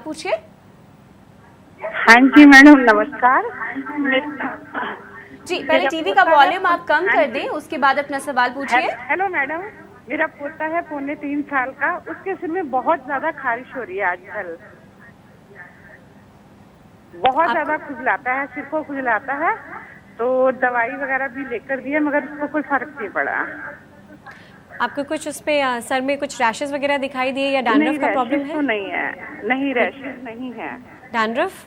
पूछिए। हाँ जी मैडम, नमस्कार। जी, पहले टीवी का वॉल्यूम आप कम कर दें, उसके बाद अपना सवाल पूछिए। हेलो मैडम, मेरा पोता है 3.25 साल का, उसके सिर में बहुत ज्यादा खारिश हो रही है आजकल। बहुत ज्यादा खुजलाता है, सिर को खुजलाता है, तो दवाई वगैरह भी लेकर दी है मगर उसको कोई फर्क नहीं पड़ा। आपको कुछ उस पे सर में कुछ रैशेस वगैरह दिखाई दिए या डैंड्रफ का प्रॉब्लम है? तो नहीं है, नहीं रैशेस नहीं है। डैंड्रफ?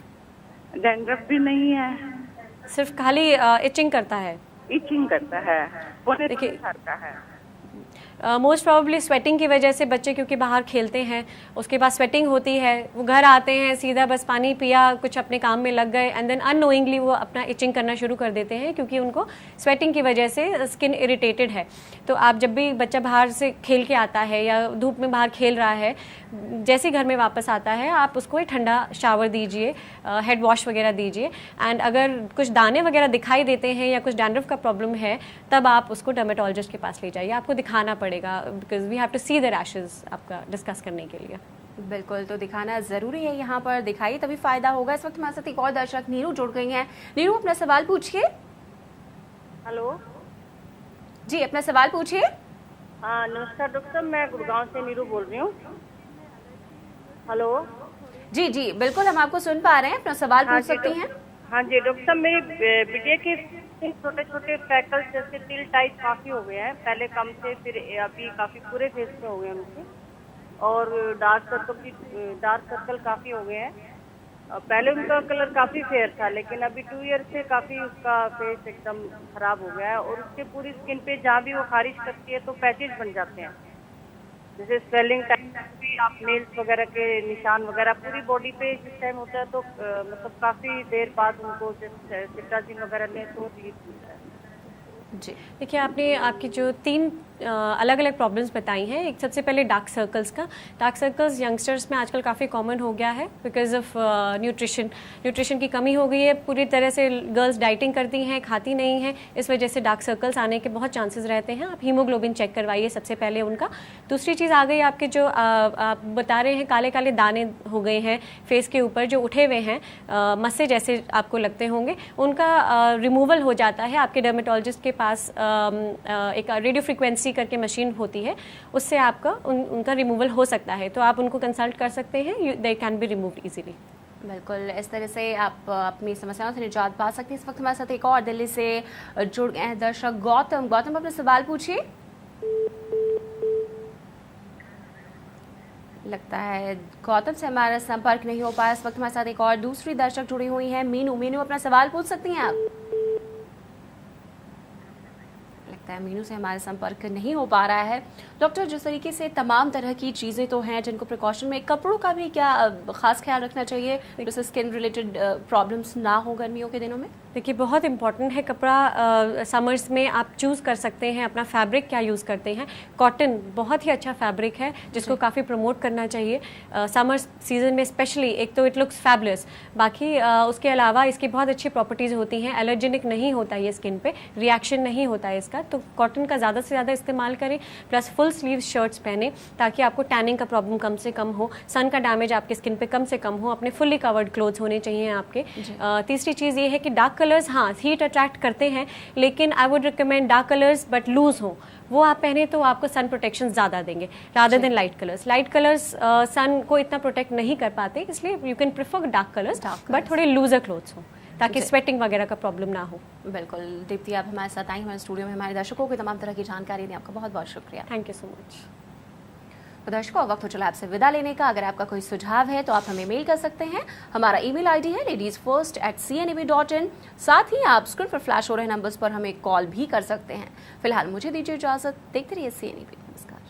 डैंड्रफ भी नहीं है, सिर्फ खाली इचिंग करता है। इचिंग करता है। पौने देखिए, 3 साल का है। मोस्ट प्रोबेबली स्वेटिंग की वजह से बच्चे क्योंकि बाहर खेलते हैं, उसके बाद स्वेटिंग होती है, वो घर आते हैं सीधा बस पानी पिया, कुछ अपने काम में लग गए एंड देन अननोइंगली वो अपना इचिंग करना शुरू कर देते हैं क्योंकि उनको स्वेटिंग की वजह से स्किन इरिटेटेड है। तो आप जब भी बच्चा बाहर से खेल के आता है या धूप में बाहर खेल रहा है, जैसे घर में वापस आता है आप उसको एक ठंडा शावर दीजिए, हेड वॉश वगैरह दीजिए एंड अगर कुछ दाने वगैरह दिखाई देते हैं या कुछ डैंड्रफ का प्रॉब्लम है तब आप उसको डर्मेटोलॉजिस्ट के पास ले जाइए, आपको दिखाना पड़ेगा because we have to see the rashes आपका डिस्कस करने के लिए। बिल्कुल, तो दिखाना ज़रूरी है, यहाँ पर दिखाइए तभी फ़ायदा होगा। इस वक्त हमारे साथ एक और दर्शक नीरू जुड़ गई हैं। नीरू, अपना सवाल पूछिए। हेलो जी, अपना सवाल पूछिए। हाँ नमस्कार डॉक्टर साहब, मैं गुड़गांव से नीरू बोल रही हूँ। हेलो जी जी बिल्कुल, हम आपको सुन पा रहे हैं, अपना सवाल पूछ सकती हैं। हाँ जी डॉक्टर साहब, मेरी बिटिया के छोटे छोटे फ्रैकल्स जैसे तिल टाइप काफी हो गए हैं, पहले कम थे फिर अभी काफी पूरे फेस पे हो गए उनके, और डार्क सर्कल काफी हो गए हैं। पहले उनका कलर काफी फेयर था लेकिन अभी 2 ईयर से काफी उसका फेस एकदम खराब हो गया है और उसके पूरी स्किन पे जहाँ भी वो खारिश करती है तो पैचेज बन जाते हैं, जैसे स्वेलिंग टाइप भी, आप नेल्स वगैरह के निशान वगैरह पूरी बॉडी पे जिस टाइम होता है तो मतलब काफी देर बाद उनको सिट्राजिन वगैरह लें तो रिलीफ मिलता है। जी, देखिए आपने आपकी जो 3 अलग अलग प्रॉब्लम्स बताई हैं, एक सबसे पहले डार्क सर्कल्स का। डार्क सर्कल्स यंगस्टर्स में आजकल काफ़ी कॉमन हो गया है बिकॉज ऑफ न्यूट्रिशन की कमी हो गई है, पूरी तरह से गर्ल्स डाइटिंग करती हैं, खाती नहीं हैं, इस वजह से डार्क सर्कल्स आने के बहुत चांसेस रहते हैं। आप हीमोग्लोबिन चेक करवाइए सबसे पहले उनका। दूसरी चीज़ आ गई आपके जो आप बता रहे हैं काले काले दाने हो गए हैं फेस के ऊपर जो उठे हुए हैं, मस्से जैसे आपको लगते होंगे, उनका रिमूवल हो जाता है। आपके डर्मेटोलॉजिस्ट के पास एक रेडियो फ्रिक्वेंसी करके मशीन होती है, उससे आपका उनका रिमूवल हो सकता है, तो आप उनको कंसल्ट कर सकते हैं, they can be removed easily. बिल्कुल, इस तरह से आप अपनी समस्याओं से निजात पा सकते हैं। इस वक्त हमारे साथ एक और दिल्ली से जुड़ गए हैं दर्शक गौतम। गौतम, अपना सवाल पूछिए। लगता है गौतम से हमारा संपर्क नहीं हो पाया। इस वक्त हमारे साथ एक और दूसरी दर्शक जुड़ी हुई हैं, मीनू। मीनू, अपना सवाल पूछ सकती हैं आप। मीनू से हमारे संपर्क नहीं हो पा रहा है। डॉक्टर, जिस तरीके से तमाम तरह की चीज़ें तो हैं जिनको प्रिकॉशन में, कपड़ों का भी क्या खास ख्याल रखना चाहिए जिससे स्किन रिलेटेड प्रॉब्लम्स ना हो गर्मियों के दिनों में? देखिए, बहुत इंपॉर्टेंट है कपड़ा। समर्स में आप चूज़ कर सकते हैं अपना फैब्रिक क्या यूज़ करते हैं। कॉटन बहुत ही अच्छा फैब्रिक है जिसको काफ़ी प्रमोट करना चाहिए समर सीजन में स्पेशली। एक तो इट लुक्स फैबुलस, बाकी उसके अलावा इसकी बहुत अच्छी प्रॉपर्टीज़ होती हैं, एलर्जेनिक नहीं होता ये स्किन पे, रिएक्शन नहीं होता है इसका, तो कॉटन का ज़्यादा से ज़्यादा इस्तेमाल करें। प्लस फुल स्लीव शर्ट्स पहने ताकि आपको टैनिंग का प्रॉब्लम कम से कम हो, सन का डैमेज आपके स्किन पे कम से कम हो। अपने फुल्ली कवर्ड क्लोथ्स होने चाहिए आपके। तीसरी चीज़ ये है कि डार्क कलर्स, हाँ हीट अट्रैक्ट करते हैं लेकिन I would recommend dark colours but loose हो, वो आप पहने तो आपको सन प्रोटेक्शन ज़्यादा देंगे rather than light colours. Light colours sun को इतना प्रोटेक्ट नहीं कर पाते, इसलिए you can prefer dark colours but थोड़े लूजर क्लोथ्स हो ताकि स्वेटिंग वगैरह का प्रॉब्लम ना हो। बिल्कुल दीप्ति, आप हमारे साथ आई हमारे स्टूडियो में, हमारे दर्शकों को तमाम तरह की जानकारी दी, आपका बहुत बहुत शुक्रिया। Thank you so much. तो दर्शकों, वक्त हो चला आपसे विदा लेने का। अगर आपका कोई सुझाव है तो आप हमें मेल कर सकते हैं। हमारा ईमेल आईडी है ladiesfirst@cnab.in। साथ ही आप स्क्रीन पर फ्लैश हो रहे नंबर्स पर हमें कॉल भी कर सकते हैं। फिलहाल मुझे दीजिए इजाजत, देखते रहिए CNAB। नमस्कार।